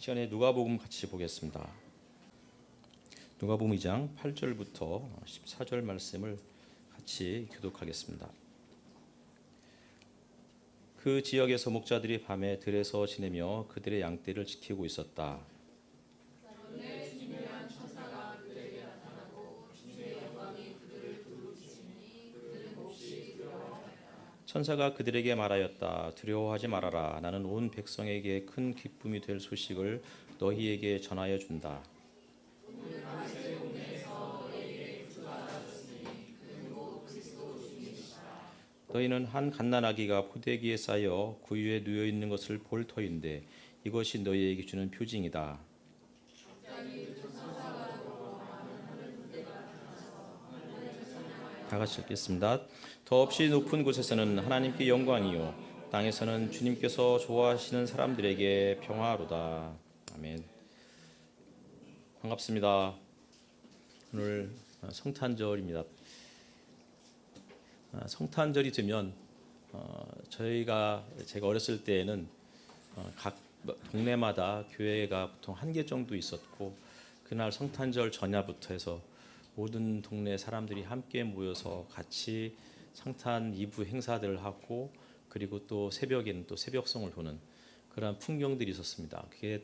시간에 누가복음 같이 보겠습니다. 누가복음 2장 8절부터 14절 말씀을 같이 교독하겠습니다. 그 지역에서 목자들이 밤에 들에서 지내며 그들의 양떼를 지키고 있었다. 천사가 그들에게 말하였다. 두려워하지 말아라. 나는 온 백성에게 큰 기쁨이 될 소식을 너희에게 전하여 준다. 너희는 한 갓난아기가 포대기에 쌓여 구유에 누워 있는 것을 볼 터인데 이것이 너희에게 주는 표징이다. 다 같이 읽겠습니다. 더없이 높은 곳에서는 하나님께 영광이요 땅에서는 주님께서 좋아하시는 사람들에게 평화로다. 아멘. 반갑습니다. 오늘 성탄절입니다. 성탄절이 되면 제가 어렸을 때에는 각 동네마다 교회가 보통 한 개 정도 있었고 그날 성탄절 전야부터 해서 모든 동네 사람들이 함께 모여서 같이 성탄 이브 행사들을 하고 그리고 또 새벽에는 또 새벽송을 도는 그런 풍경들이 있었습니다. 그게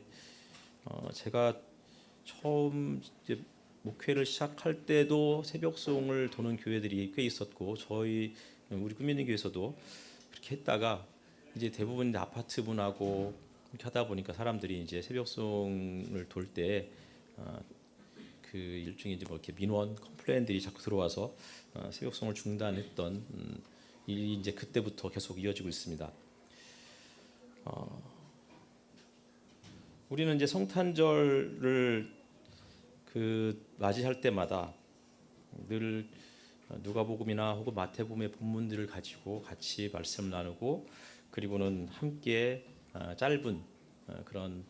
제가 처음 이제 목회를 시작할 때도 새벽송을 도는 교회들이 꽤 있었고 우리 꾸미는 교회에서도 그렇게 했다가 이제 대부분 아파트분하고 이렇게 하다 보니까 사람들이 이제 새벽송을 돌 때 그 일종의 이제 뭐 이렇게 민원 컴플레인들이 자꾸 들어와서 새벽송을 중단했던 일이 이제 그때부터 계속 이어지고 있습니다. 우리는 이제 성탄절을 맞이할 때마다 늘 누가복음이나 혹은 마태복음의 본문들을 가지고 같이 말씀을 나누고 그리고는 함께 짧은 그런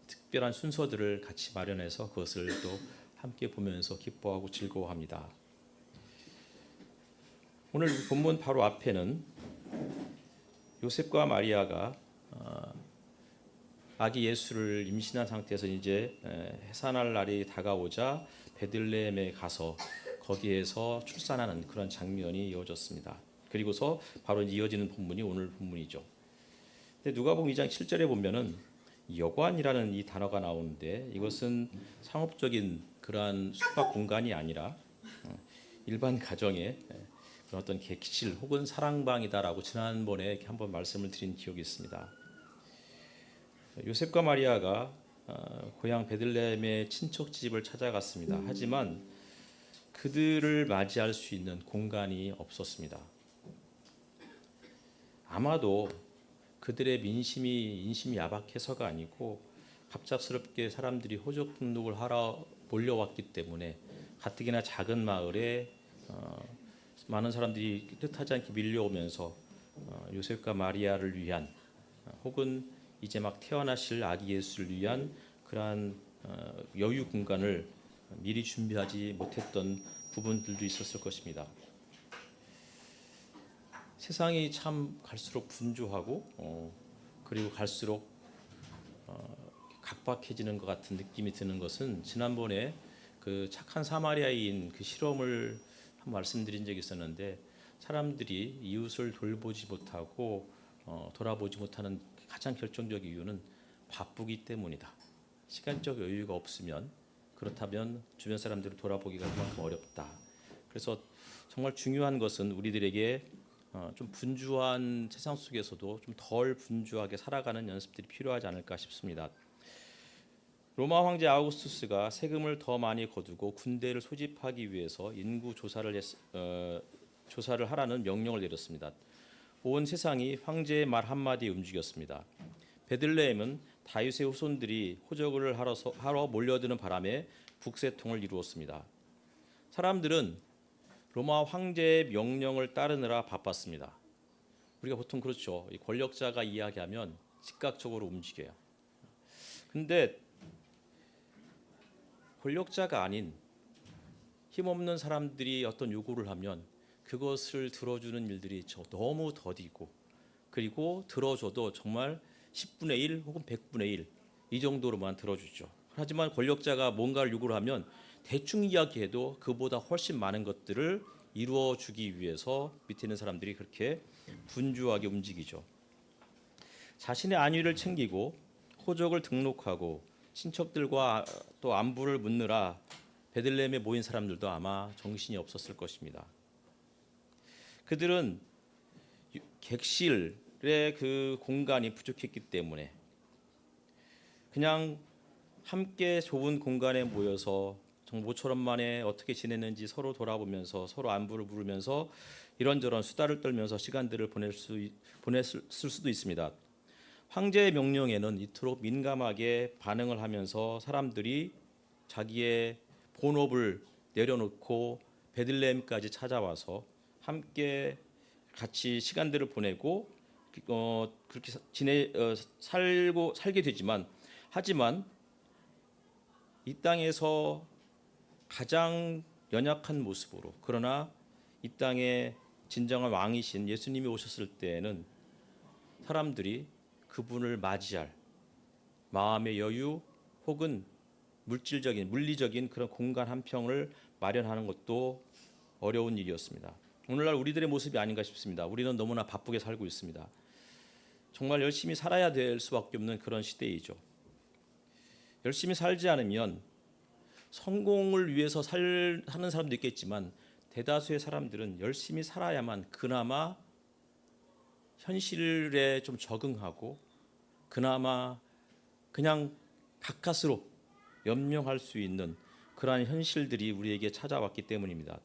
특별한 순서들을 같이 마련해서 그것을 또 함께 보면서 기뻐하고 즐거워합니다. 오늘 본문 바로 앞에는 요셉과 마리아가 아기 예수를 임신한 상태에서 이제 해산할 날이 다가오자 베들레헴에 가서 거기에서 출산하는 그런 장면이 이어졌습니다. 그리고서 바로 이어지는 본문이 오늘 본문이죠. 근데 누가복음 2장 7절에 보면은 여관이라는 이 단어가 나오는데 이것은 상업적인 그러한 숙박 공간이 아니라 일반 가정의 그런 어떤 객실 혹은 사랑방이다라고 지난번에 한번 말씀을 드린 기억이 있습니다. 요셉과 마리아가 고향 베들레헴의 친척 집을 찾아갔습니다. 하지만 그들을 맞이할 수 있는 공간이 없었습니다. 아마도 그들의 인심이 야박해서가 아니고 갑작스럽게 사람들이 호적 등록을 하러 몰려왔기 때문에 가뜩이나 작은 마을에 많은 사람들이 뜻하지 않게 밀려오면서 요셉과 마리아를 위한 혹은 이제 막 태어나실 아기 예수를 위한 그러한 여유 공간을 미리 준비하지 못했던 부분들도 있었을 것입니다. 세상이 참 갈수록 분주하고 그리고 갈수록 각박해지는 것 같은 느낌이 드는 것은 지난번에 그 착한 사마리아인 그 실험을 한 말씀드린 적이 있었는데 사람들이 이웃을 돌보지 못하고 돌아보지 못하는 가장 결정적인 이유는 바쁘기 때문이다. 시간적 여유가 없으면 그렇다면 주변 사람들을 돌아보기가 그만큼 어렵다. 그래서 정말 중요한 것은 우리들에게 좀 분주한 세상 속에서도 좀 덜 분주하게 살아가는 연습들이 필요하지 않을까 싶습니다. 로마 황제 아우구스투스가 세금을 더 많이 거두고 군대를 소집하기 위해서 인구 조사를 하라는 명령을 내렸습니다. 온 세상이 황제의 말 한마디에 움직였습니다. 베들레헴은 다윗의 후손들이 호적을 하러 몰려드는 바람에 북새통을 이루었습니다. 사람들은 로마 황제의 명령을 따르느라 바빴습니다. 우리가 보통 그렇죠. 권력자가 이야기하면 즉각적으로 움직여요. 근데 권력자가 아닌 힘없는 사람들이 어떤 요구를 하면 그것을 들어주는 일들이 너무 더디고 그리고 들어줘도 정말 10분의 1 혹은 100분의 1 이 정도로만 들어주죠. 하지만 권력자가 뭔가를 요구를 하면 대충 이야기해도 그보다 훨씬 많은 것들을 이루어주기 위해서 밑에 있는 사람들이 그렇게 분주하게 움직이죠. 자신의 안위를 챙기고 호적을 등록하고 친척들과 또 안부를 묻느라 베들레헴에 모인 사람들도 아마 정신이 없었을 것입니다. 그들은 객실의 그 공간이 부족했기 때문에 그냥 함께 좁은 공간에 모여서 모처럼 만에 어떻게 지냈는지 서로 돌아보면서 서로 안부를 물으면서 이런저런 수다를 떨면서 시간들을 보냈을 수도 있습니다. 황제의 명령에는 이토록 민감하게 반응을 하면서 사람들이 자기의 본업을 내려놓고 베들레헴까지 찾아와서 함께 같이 시간들을 보내고 그렇게 살게 되지만 하지만 이 땅에서 가장 연약한 모습으로 그러나 이 땅에 진정한 왕이신 예수님이 오셨을 때에는 사람들이 그분을 맞이할 마음의 여유 혹은 물리적인 그런 공간 한 평을 마련하는 것도 어려운 일이었습니다. 오늘날 우리들의 모습이 아닌가 싶습니다. 우리는 너무나 바쁘게 살고 있습니다. 정말 열심히 살아야 될 수밖에 없는 그런 시대이죠. 열심히 살지 않으면 성공을 위해서 하는 사람도 있겠지만 대다수의 사람들은 열심히 살아야만 그나마 현실에 좀 적응하고 그나마 그냥 가까스로 연명할 수 있는 그러한 현실들이 우리에게 찾아왔기 때문입니다.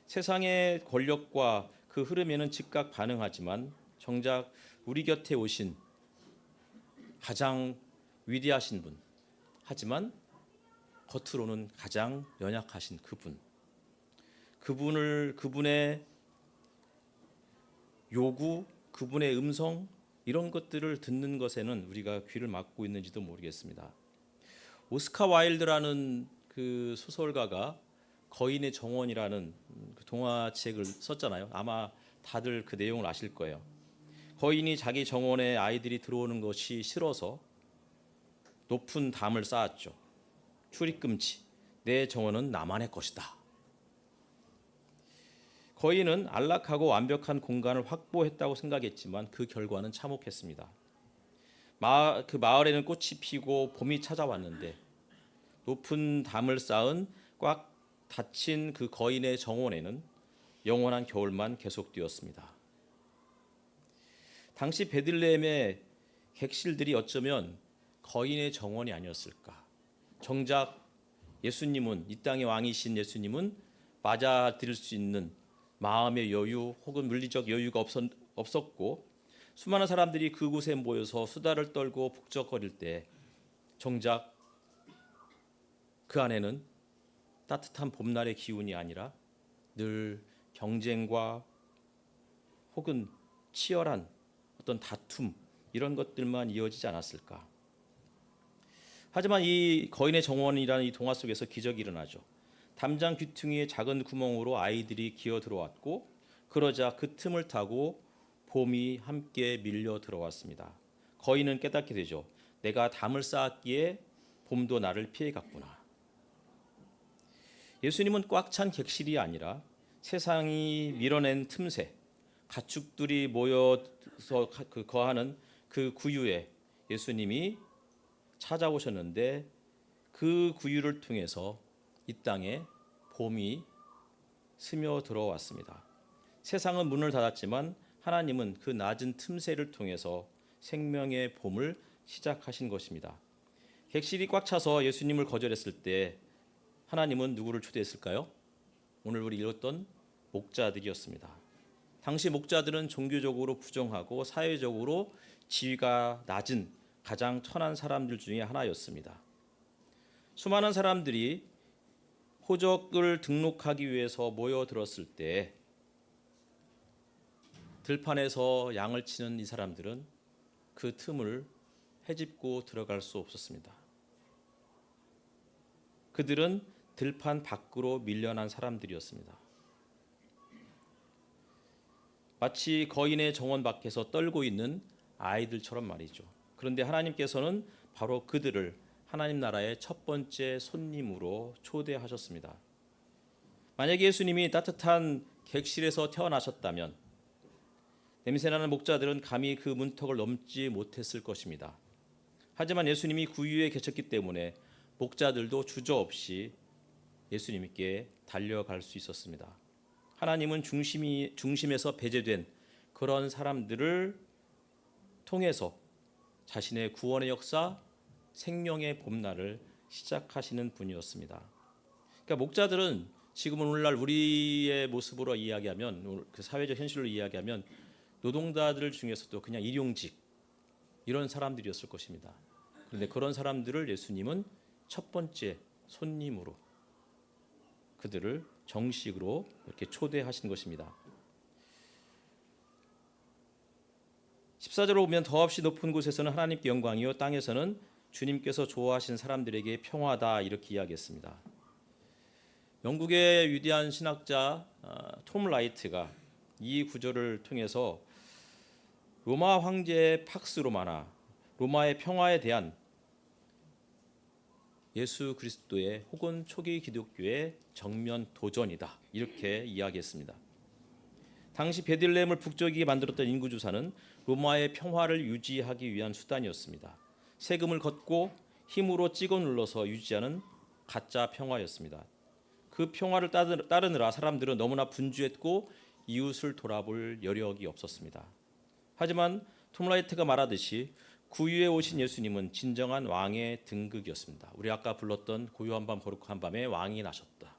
세상의 권력과 그 흐름에는 즉각 반응하지만 정작 우리 곁에 오신 가장 위대하신 분, 하지만 겉으로는 가장 연약하신 그분의 요구, 그분의 음성 이런 것들을 듣는 것에는 우리가 귀를 막고 있는지도 모르겠습니다. 오스카 와일드라는 그 소설가가 거인의 정원이라는 그 동화책을 썼잖아요. 아마 다들 그 내용을 아실 거예요. 거인이 자기 정원에 아이들이 들어오는 것이 싫어서 높은 담을 쌓았죠. 출입금지, 내 정원은 나만의 것이다. 거인은 안락하고 완벽한 공간을 확보했다고 생각했지만 그 결과는 참혹했습니다. 그 마을에는 꽃이 피고 봄이 찾아왔는데 높은 담을 쌓은 꽉 닫힌 그 거인의 정원에는 영원한 겨울만 계속되었습니다. 당시 베들레헴의 객실들이 어쩌면 거인의 정원이 아니었을까. 정작 예수님은 이 땅의 왕이신 예수님은 맞아들일 수 있는 마음의 여유 혹은 물리적 여유가 없었고 수많은 사람들이 그곳에 모여서 수다를 떨고 북적거릴 때 정작 그 안에는 따뜻한 봄날의 기운이 아니라 늘 경쟁과 혹은 치열한 어떤 다툼 이런 것들만 이어지지 않았을까. 하지만 이 거인의 정원이라는 이 동화 속에서 기적이 일어나죠. 담장 귀퉁이의 작은 구멍으로 아이들이 기어 들어왔고 그러자 그 틈을 타고 봄이 함께 밀려 들어왔습니다. 거인은 깨닫게 되죠. 내가 담을 쌓았기에 봄도 나를 피해갔구나. 예수님은 꽉 찬 객실이 아니라 세상이 밀어낸 틈새, 가축들이 모여서 거하는 그 구유에 예수님이 찾아오셨는데 그 구유를 통해서 이 땅에 봄이 스며 들어왔습니다. 세상은 문을 닫았지만 하나님은 그 낮은 틈새를 통해서 생명의 봄을 시작하신 것입니다. 객실이 꽉 차서 예수님을 거절했을 때 하나님은 누구를 초대했을까요? 오늘 우리 읽었던 목자들이었습니다. 당시 목자들은 종교적으로 부정하고 사회적으로 지위가 낮은 가장 천한 사람들 중에 하나였습니다. 수많은 사람들이 호적을 등록하기 위해서 모여들었을 때 들판에서 양을 치는 이 사람들은 그 틈을 헤집고 들어갈 수 없었습니다. 그들은 들판 밖으로 밀려난 사람들이었습니다. 마치 거인의 정원 밖에서 떨고 있는 아이들처럼 말이죠. 그런데 하나님께서는 바로 그들을 하나님 나라의 첫 번째 손님으로 초대하셨습니다. 만약에 예수님이 따뜻한 객실에서 태어나셨다면 냄새나는 목자들은 감히 그 문턱을 넘지 못했을 것입니다. 하지만 예수님이 구유에 계셨기 때문에 목자들도 주저없이 예수님께 달려갈 수 있었습니다. 하나님은 중심에서 배제된 그런 사람들을 통해서 자신의 구원의 역사, 생명의 봄날을 시작하시는 분이었습니다. 그러니까 목자들은 지금 오늘날 우리의 모습으로 이야기하면, 그 사회적 현실로 이야기하면 노동자들 중에서도 그냥 일용직 이런 사람들이었을 것입니다. 그런데 그런 사람들을 예수님은 첫 번째 손님으로 그들을 정식으로 이렇게 초대하신 것입니다. 14절로 보면 더없이 높은 곳에서는 하나님께 영광이요 땅에서는 주님께서 좋아하신 사람들에게 평화다 이렇게 이야기했습니다. 영국의 위대한 신학자 톰 라이트가 이 구절을 통해서 로마 황제 팍스 로마나 로마의 평화에 대한 예수 그리스도의 혹은 초기 기독교의 정면 도전이다 이렇게 이야기했습니다. 당시 베들레헴을 북적이게 만들었던 인구조사는 로마의 평화를 유지하기 위한 수단이었습니다. 세금을 걷고 힘으로 찍어 눌러서 유지하는 가짜 평화였습니다. 그 평화를 따르느라 사람들은 너무나 분주했고 이웃을 돌아볼 여력이 없었습니다. 하지만 톰 라이트가 말하듯이 구유에 오신 예수님은 진정한 왕의 등극이었습니다. 우리 아까 불렀던 고요한 밤 거룩한 밤에 왕이 나셨다.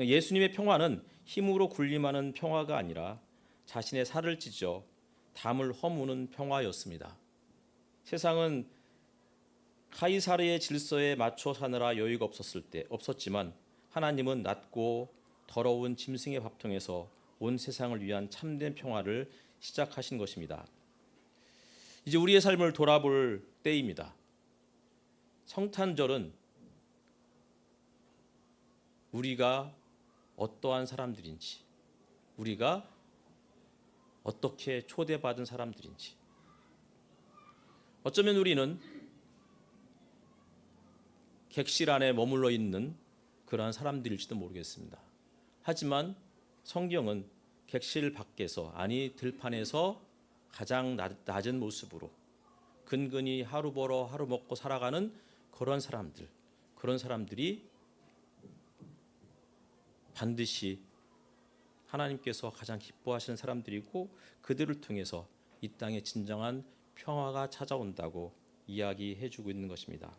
예수님의 평화는 힘으로 군림하는 평화가 아니라 자신의 살을 찢어 담을 허무는 평화였습니다. 세상은 카이사르의 질서에 맞춰 사느라 여유가 없었지만 하나님은 낮고 더러운 짐승의 밥통에서 온 세상을 위한 참된 평화를 시작하신 것입니다. 이제 우리의 삶을 돌아볼 때입니다. 성탄절은 우리가 어떠한 사람들인지, 우리가 어떻게 초대받은 사람들인지, 어쩌면 우리는 객실 안에 머물러 있는 그러한 사람들일지도 모르겠습니다. 하지만 성경은 객실 밖에서, 아니 들판에서 가장 낮은 모습으로 근근히 하루 벌어 하루 먹고 살아가는 그런 사람들이 반드시 하나님께서 가장 기뻐하시는 사람들이고 그들을 통해서 이 땅에 진정한 평화가 찾아온다고 이야기해주고 있는 것입니다.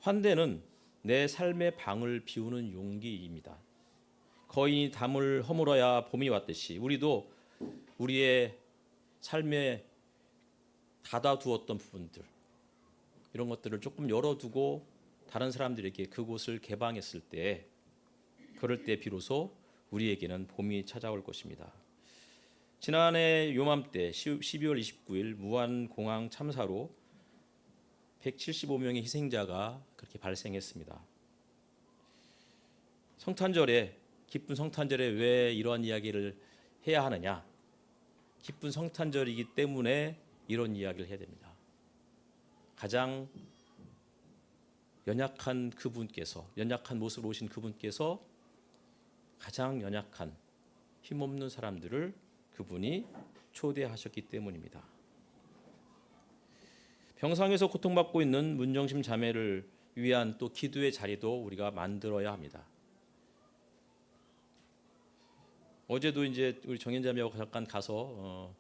환대는 내 삶의 방을 비우는 용기입니다. 거인이 담을 허물어야 봄이 왔듯이 우리도 우리의 삶에 닫아두었던 부분들, 이런 것들을 조금 열어두고 다른 사람들에게 그곳을 개방했을 때, 그럴 때 비로소 우리에게는 봄이 찾아올 것입니다. 지난해 요맘때 12월 29일 무안공항 참사로 175명의 희생자가 그렇게 발생했습니다. 기쁜 성탄절에 왜 이런 이야기를 해야 하느냐? 기쁜 성탄절이기 때문에 이런 이야기를 해야 됩니다. 가장 연약한 모습으로 오신 그분께서 가장 연약한 힘없는 사람들을 그분이 초대하셨기 때문입니다. 병상에서 고통받고 있는 문정심 자매를 위한 또 기도의 자리도 우리가 만들어야 합니다. 어제도 이제 우리 정현 자매하고 잠깐 가서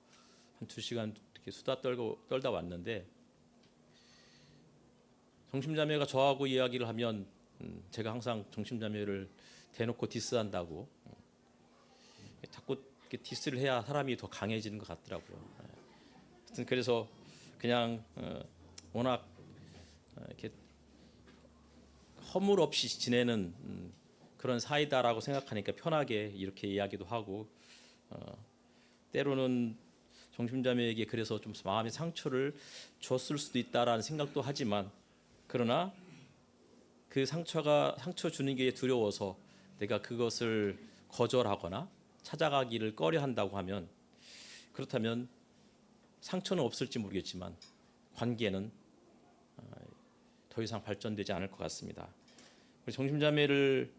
한 2시간 이렇게 수다 떨다 왔는데, 정심 자매가 저하고 이야기를 하면 제가 항상 정심 자매를 대놓고 디스한다고, 자꾸 이렇게 디스를 해야 사람이 더 강해지는 것 같더라고요. 하여튼 그래서 그냥 워낙 이렇게 허물 없이 지내는 그런 사이다라고 생각하니까 편하게 이렇게 이야기도 하고, 때로는 정심자매에게 그래서 좀 마음의 상처를 줬을 수도 있다라는 생각도 하지만, 그러나 그 상처 주는 게 두려워서 내가 그것을 거절하거나 찾아가기를 꺼려 한다고 하면, 그렇다면 상처는 없을지 모르겠지만 관계는 더 이상 발전되지 않을 것 같습니다. 우리 정심자매를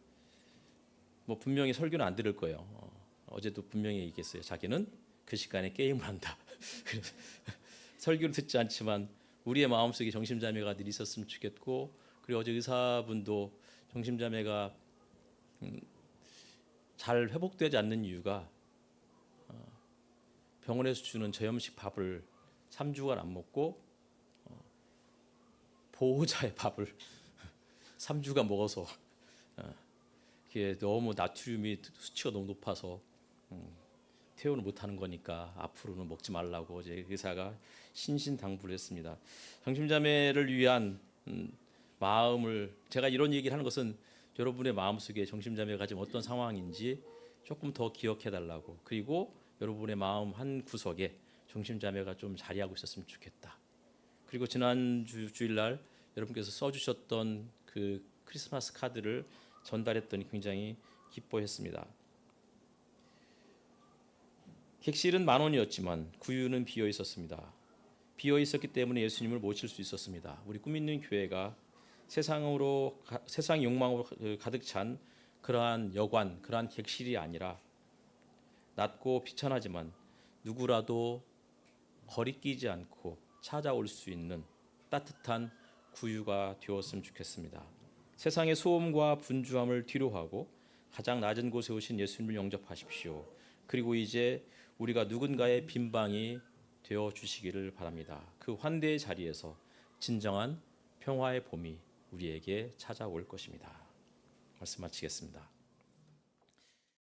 뭐 분명히 설교는 안 들을 거예요. 어제도 분명히 얘기했어요. 자기는 그 시간에 게임을 한다. 그래서 설교를 듣지 않지만 우리의 마음속에 정심자매가 늘 있었으면 좋겠고, 그리고 어제 의사분도 정심자매가 잘 회복되지 않는 이유가 병원에서 주는 저염식 밥을 3주간 안 먹고 보호자의 밥을 3주간 먹어서 이게 너무 나트륨이 수치가 너무 높아서 퇴원을 못하는 거니까 앞으로는 먹지 말라고 이제 의사가 신신당부를 했습니다. 정심자매를 위한 마음을, 제가 이런 얘기를 하는 것은 여러분의 마음속에 정심자매가 지금 어떤 상황인지 조금 더 기억해 달라고, 그리고 여러분의 마음 한 구석에 정심자매가 좀 자리하고 있었으면 좋겠다. 그리고 지난 주일날 여러분께서 써주셨던 그 크리스마스 카드를 전달했더니 굉장히 기뻐했습니다. 객실은 10,000원이었지만 구유는 비어 있었습니다. 비어 있었기 때문에 예수님을 모실 수 있었습니다. 우리 꿈 있는 교회가 세상 욕망으로 가득 찬 그러한 여관, 그러한 객실이 아니라 낮고 비천하지만 누구라도 거리끼지 않고 찾아올 수 있는 따뜻한 구유가 되었으면 좋겠습니다. 세상의 소음과 분주함을 뒤로하고 가장 낮은 곳에 오신 예수님을 영접하십시오. 그리고 이제 우리가 누군가의 빈방이 되어 주시기를 바랍니다. 그 환대의 자리에서 진정한 평화의 봄이 우리에게 찾아올 것입니다. 말씀 마치겠습니다.